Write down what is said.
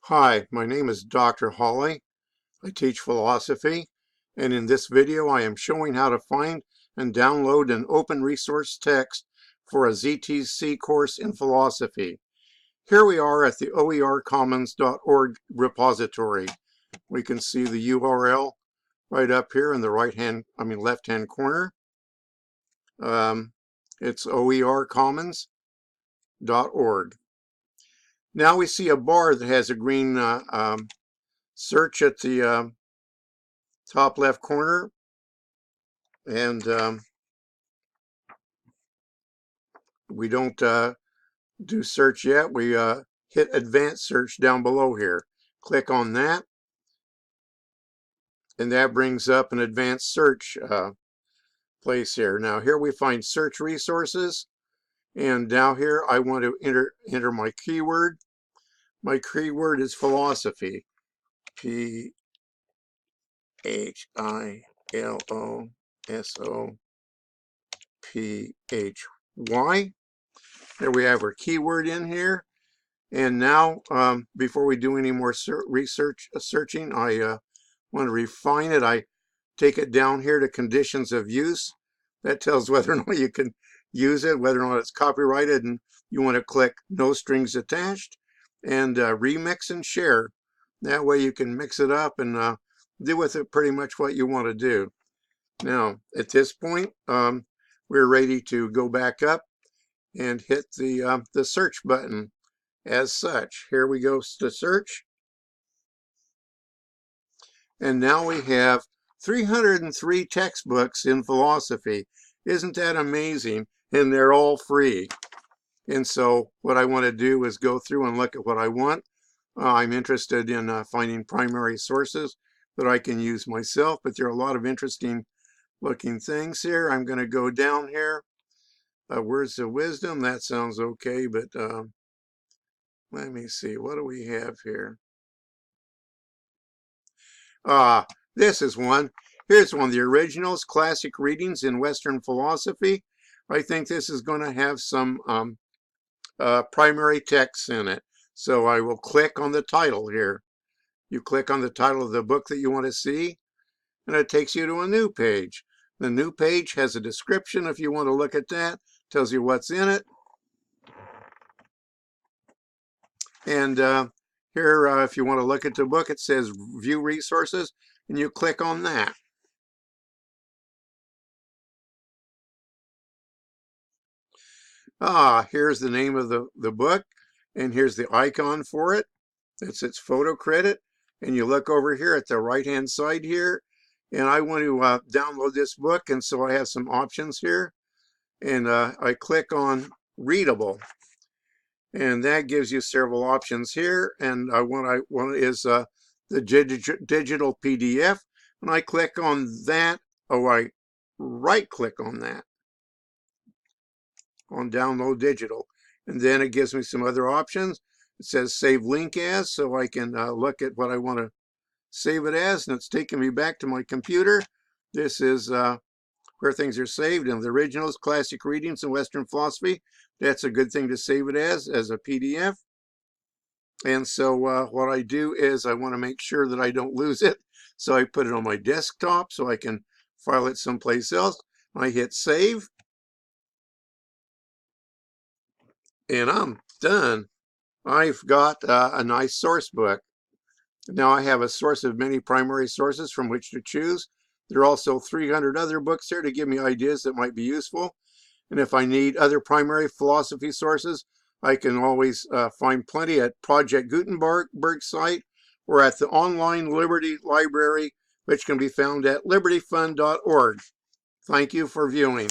Hi, my name is Dr. Hawley. I teach philosophy, and in this video I am showing how to find and download an open resource text for a ZTC course in philosophy. Here we are at the OERcommons.org repository. We can see the URL right up here in the left-hand corner. It's OERcommons.org. Now we see a bar that has a green search at the top left corner, and we don't do search yet. We hit advanced search down below here. Click on that, and that brings up an advanced search place here. Now here we find search resources, and now here I want to enter my keyword. My keyword is philosophy. PHILOSOPHY. There we have our keyword in here. And now, before we do any more searching, I want to refine it. I take it down here to conditions of use. That tells whether or not you can use it, whether or not it's copyrighted, and you want to click no strings attached, and remix and share. That way you can mix it up and do with it pretty much what you want to do. Now, at this point, we're ready to go back up and hit the search button. As such, here we go to search, and now we have 303 textbooks in philosophy. Isn't that amazing? And they're all free. And so what I want to do is go through and look at what I want. I'm interested in finding primary sources that I can use myself, but there are a lot of interesting looking things here. I'm going to go down here. Words of wisdom, that sounds okay, but let me see, what do we have here? This is one. Here's one of the originals, Classic Readings in Western Philosophy. I think this is going to have some primary texts in it. So I will click on the title here. You click on the title of the book that you want to see, and it takes you to a new page. The new page has a description if you want to look at that. Tells you what's in it. And here, if you want to look at the book, it says View Resources, and you click on that. Here's the name of the book, and here's the icon for it. It's its photo credit, and you look over here at the right-hand side here, and I want to download this book, and so I have some options here, and I click on Readable. And that gives you several options here, and what I want is the digital PDF, and I click on that. I right click on that, on download digital, and then it gives me some other options. It says save link as, so I can look at what I want to save it as, and it's taking me back to my computer. This is where things are saved, and the originals, Classic Readings in Western Philosophy. That's a good thing to save it as a PDF. And so what I do is I want to make sure that I don't lose it. So I put it on my desktop so I can file it someplace else. I hit save. And I'm done. I've got a nice source book. Now I have a source of many primary sources from which to choose. There are also 300 other books here to give me ideas that might be useful. And if I need other primary philosophy sources, I can always find plenty at Project Gutenberg's site or at the online Liberty Library, which can be found at libertyfund.org. Thank you for viewing.